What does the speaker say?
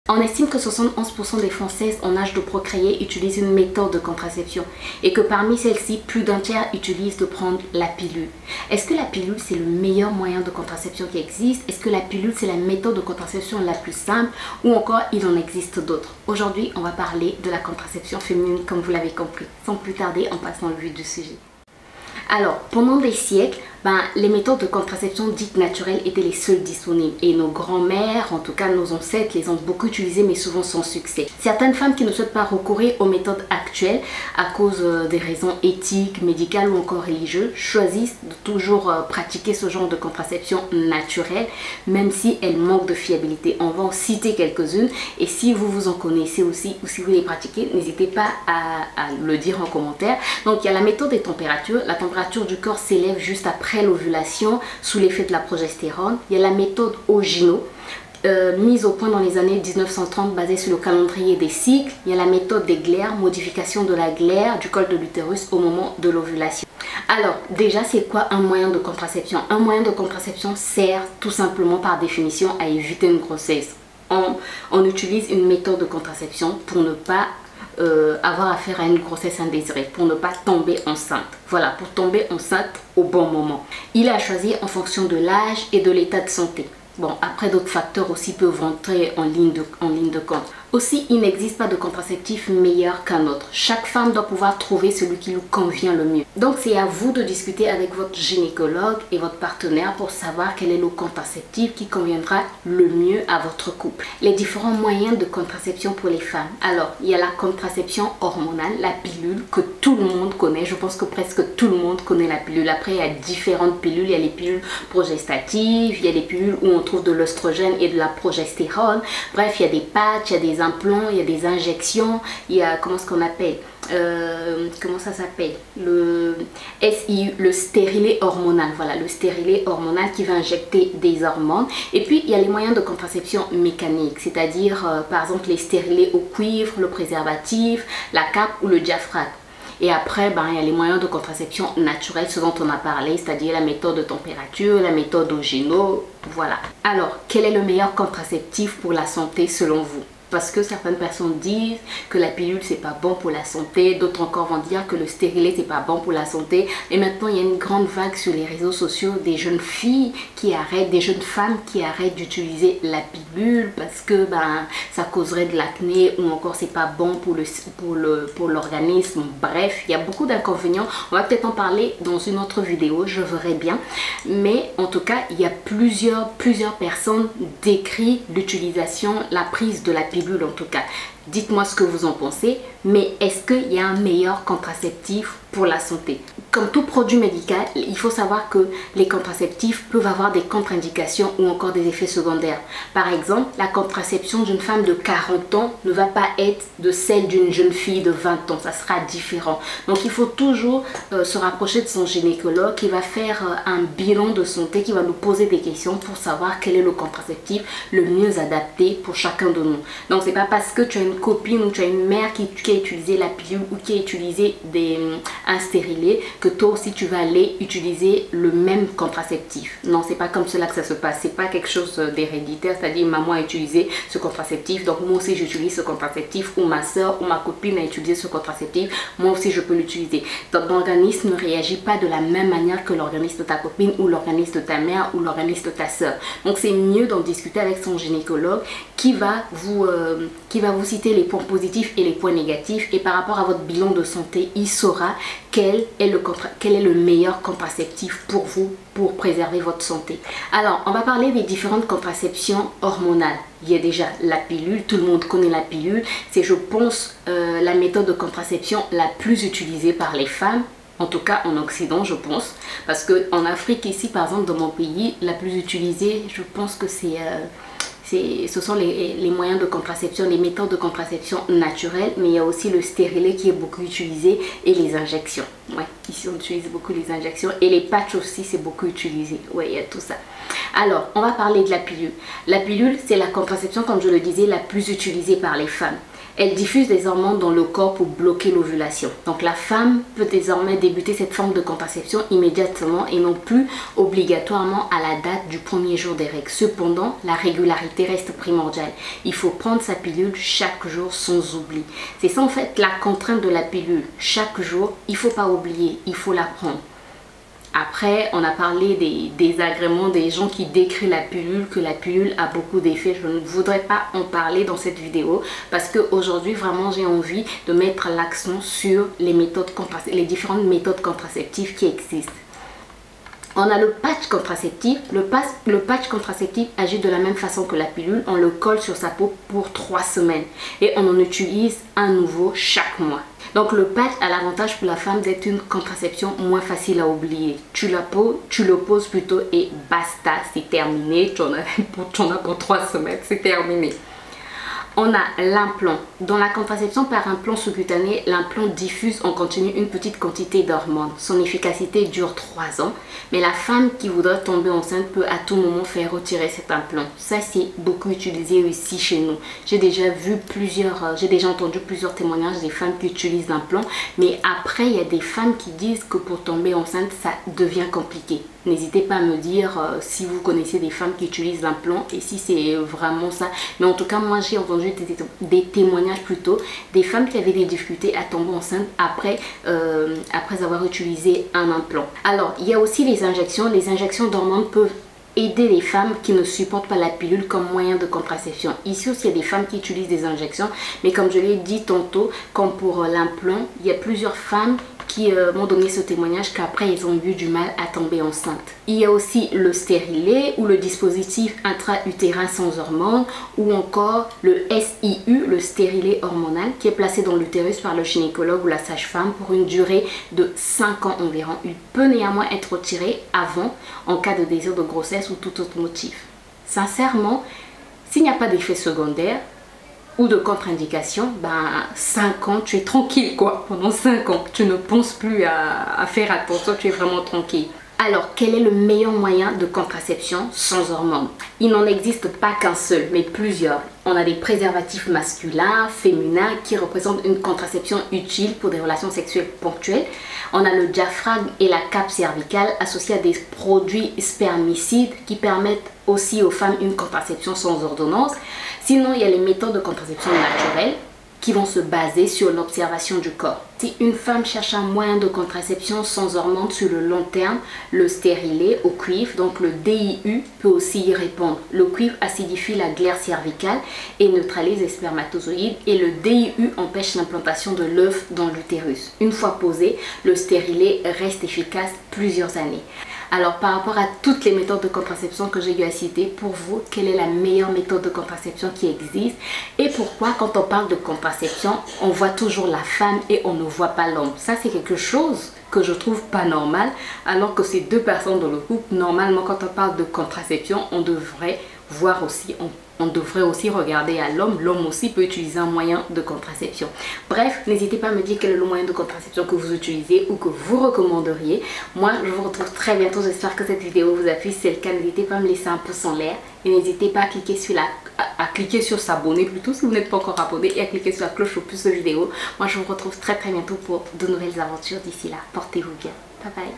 On estime que 71% des Françaises en âge de procréer utilisent une méthode de contraception et que parmi celles-ci, plus d'un tiers utilisent de prendre la pilule. Est-ce que la pilule c'est le meilleur moyen de contraception qui existe? Est-ce que la pilule c'est la méthode de contraception la plus simple ou encore il en existe d'autres? Aujourd'hui, on va parler de la contraception féminine comme vous l'avez compris. Sans plus tarder, on passe dans le vif du sujet. Alors, pendant des siècles, les méthodes de contraception dites naturelles étaient les seules disponibles et nos grands-mères, en tout cas nos ancêtres, les ont beaucoup utilisées mais souvent sans succès. Certaines femmes qui ne souhaitent pas recourir aux méthodes actuelles à cause des raisons éthiques, médicales ou encore religieuses choisissent de toujours pratiquer ce genre de contraception naturelle même si elles manquent de fiabilité. On va en citer quelques-unes et si vous vous en connaissez aussi ou si vous les pratiquez, n'hésitez pas à le dire en commentaire. Donc il y a la méthode des températures. La température du corps s'élève juste après l'ovulation sous l'effet de la progestérone. Il y a la méthode Ogino, mise au point dans les années 1930 basée sur le calendrier des cycles. Il y a la méthode des glaires, modification de la glaire du col de l'utérus au moment de l'ovulation. Alors déjà, c'est quoi un moyen de contraception? Un moyen de contraception sert tout simplement par définition à éviter une grossesse. On utilise une méthode de contraception pour ne pas avoir affaire à une grossesse indésirée, pour ne pas tomber enceinte. Voilà, pour tomber enceinte au bon moment. Il est à choisir en fonction de l'âge et de l'état de santé. Bon, après d'autres facteurs aussi peuvent rentrer en ligne de compte. Aussi, il n'existe pas de contraceptif meilleur qu'un autre. Chaque femme doit pouvoir trouver celui qui lui convient le mieux. Donc, c'est à vous de discuter avec votre gynécologue et votre partenaire pour savoir quel est le contraceptif qui conviendra le mieux à votre couple. Les différents moyens de contraception pour les femmes. Alors, il y a la contraception hormonale, la pilule que tout le monde connaît. Je pense que presque tout le monde connaît la pilule. Après, il y a différentes pilules. Il y a les pilules progestatives, il y a les pilules où on trouve de l'oestrogène et de la progestérone. Bref, il y a des patchs, il y a des implants, il y a des injections, il y a comment ce qu'on appelle comment ça s'appelle, le SIU, le stérilet hormonal. Voilà, le stérilet hormonal qui va injecter des hormones. Et puis il y a les moyens de contraception mécanique, c'est-à-dire par exemple les stérilets au cuivre, le préservatif, la cape ou le diaphragme. Et après, il y a les moyens de contraception naturelle, ce dont on a parlé, c'est-à-dire la méthode de température, la méthode Ogino, voilà. Alors, quel est le meilleur contraceptif pour la santé selon vous? Parce que certaines personnes disent que la pilule c'est pas bon pour la santé, d'autres encore vont dire que le stérilet c'est pas bon pour la santé. Et maintenant il y a une grande vague sur les réseaux sociaux des jeunes filles qui arrêtent, des jeunes femmes qui arrêtent d'utiliser la pilule parce que ça causerait de l'acné ou encore c'est pas bon pour l'organisme. Bref, il y a beaucoup d'inconvénients. On va peut-être en parler dans une autre vidéo, je verrai bien. Mais en tout cas, il y a plusieurs personnes décrivent l'utilisation, la prise de la pilule en tout cas. Dites-moi ce que vous en pensez, mais est-ce qu'il y a un meilleur contraceptif pour la santé? Comme tout produit médical, il faut savoir que les contraceptifs peuvent avoir des contre-indications ou encore des effets secondaires. Par exemple, la contraception d'une femme de 40 ans ne va pas être de celle d'une jeune fille de 20 ans, ça sera différent. Donc il faut toujours se rapprocher de son gynécologue qui va faire un bilan de santé, qui va nous poser des questions pour savoir quel est le contraceptif le mieux adapté pour chacun de nous. Donc c'est pas parce que tu as une copine ou tu as une mère qui a utilisé la pilule ou qui a utilisé un stérilet que toi aussi tu vas aller utiliser le même contraceptif. Non, c'est pas comme cela que ça se passe. C'est pas quelque chose d'héréditaire, c'est-à-dire maman a utilisé ce contraceptif, donc moi aussi j'utilise ce contraceptif, ou ma soeur ou ma copine a utilisé ce contraceptif, moi aussi je peux l'utiliser. Donc l'organisme ne réagit pas de la même manière que l'organisme de ta copine ou l'organisme de ta mère ou l'organisme de ta soeur. Donc c'est mieux d'en discuter avec son gynécologue qui va vous citer les points positifs et les points négatifs, et par rapport à votre bilan de santé, il saura quel est le meilleur contraceptif pour vous pour préserver votre santé. Alors, on va parler des différentes contraceptions hormonales. Il y a déjà la pilule, tout le monde connaît la pilule. C'est, je pense, la méthode de contraception la plus utilisée par les femmes. En tout cas en Occident, je pense. Parce qu'en Afrique, ici, par exemple, dans mon pays, la plus utilisée, je pense que ce sont les moyens de contraception, les méthodes de contraception naturelles, mais il y a aussi le stérilet qui est beaucoup utilisé et les injections. Ouais, ici on utilise beaucoup les injections et les patchs aussi, c'est beaucoup utilisé. Ouais, il y a tout ça. Alors, on va parler de la pilule. La pilule, c'est la contraception, comme je le disais, la plus utilisée par les femmes. Elle diffuse des hormones dans le corps pour bloquer l'ovulation. Donc la femme peut désormais débuter cette forme de contraception immédiatement et non plus obligatoirement à la date du premier jour des règles. Cependant, la régularité reste primordiale. Il faut prendre sa pilule chaque jour sans oubli. C'est ça en fait la contrainte de la pilule. Chaque jour, il ne faut pas oublier, il faut la prendre. Après, on a parlé des désagréments des gens qui décrivent la pilule, que la pilule a beaucoup d'effets. Je ne voudrais pas en parler dans cette vidéo parce qu'aujourd'hui, vraiment, j'ai envie de mettre l'accent sur les différentes méthodes contraceptives qui existent. On a le patch contraceptif. Le patch contraceptif agit de la même façon que la pilule. On le colle sur sa peau pour 3 semaines et on en utilise un nouveau chaque mois. Donc le patch a l'avantage pour la femme d'être une contraception moins facile à oublier. Tu le poses plutôt et basta, c'est terminé. Tu en as pour 3 semaines, c'est terminé. On a l'implant. Dans la contraception par implant sous-cutané, l'implant diffuse en continu une petite quantité d'hormones. Son efficacité dure 3 ans, mais la femme qui voudrait tomber enceinte peut à tout moment faire retirer cet implant. Ça, c'est beaucoup utilisé ici chez nous. J'ai déjà entendu plusieurs témoignages des femmes qui utilisent l'implant, mais après, il y a des femmes qui disent que pour tomber enceinte, ça devient compliqué. N'hésitez pas à me dire si vous connaissez des femmes qui utilisent l'implant et si c'est vraiment ça. Mais en tout cas, moi, j'ai entendu des témoignages plutôt des femmes qui avaient des difficultés à tomber enceinte après avoir utilisé un implant. Alors, il y a aussi les injections. Les injections d'hormones peuvent aider les femmes qui ne supportent pas la pilule comme moyen de contraception. Ici aussi, il y a des femmes qui utilisent des injections, mais comme je l'ai dit tantôt, comme pour l'implant, il y a plusieurs femmes qui m'ont donné ce témoignage qu'après ils ont eu du mal à tomber enceinte. Il y a aussi le stérilet ou le dispositif intra-utérin sans hormones ou encore le SIU, le stérilet hormonal, qui est placé dans l'utérus par le gynécologue ou la sage-femme pour une durée de 5 ans environ. Il peut néanmoins être retiré avant en cas de désir de grossesse ou tout autre motif. Sincèrement, s'il n'y a pas d'effet secondaire ou de contre-indication, 5 ans, tu es tranquille quoi. Pendant 5 ans, tu ne penses plus à faire attention, tu es vraiment tranquille. Alors, quel est le meilleur moyen de contraception sans hormones? Il n'en existe pas qu'un seul, mais plusieurs. On a des préservatifs masculins, féminins, qui représentent une contraception utile pour des relations sexuelles ponctuelles. On a le diaphragme et la cape cervicale associés à des produits spermicides qui permettent aussi aux femmes une contraception sans ordonnance. Sinon, il y a les méthodes de contraception naturelles qui vont se baser sur l'observation du corps. Si une femme cherche un moyen de contraception sans hormones sur le long terme, le stérilet au cuivre, donc le DIU, peut aussi y répondre. Le cuivre acidifie la glaire cervicale et neutralise les spermatozoïdes et le DIU empêche l'implantation de l'œuf dans l'utérus. Une fois posé, le stérilet reste efficace plusieurs années. Alors par rapport à toutes les méthodes de contraception que j'ai eu à citer, pour vous, quelle est la meilleure méthode de contraception qui existe? Et pourquoi quand on parle de contraception, on voit toujours la femme et on ne voit pas l'homme? Ça c'est quelque chose que je trouve pas normal, alors que c'est 2 personnes dans le couple. Normalement quand on parle de contraception, on devrait voir aussi, on devrait aussi regarder à l'homme. L'homme aussi peut utiliser un moyen de contraception. Bref, n'hésitez pas à me dire quel est le moyen de contraception que vous utilisez ou que vous recommanderiez. Moi, je vous retrouve très bientôt. J'espère que cette vidéo vous a plu. Si c'est le cas, n'hésitez pas à me laisser un pouce en l'air. Et n'hésitez pas à cliquer sur s'abonner plutôt si vous n'êtes pas encore abonné. Et à cliquer sur la cloche pour plus de vidéos. Moi, je vous retrouve très bientôt pour de nouvelles aventures. D'ici là, portez-vous bien. Bye bye.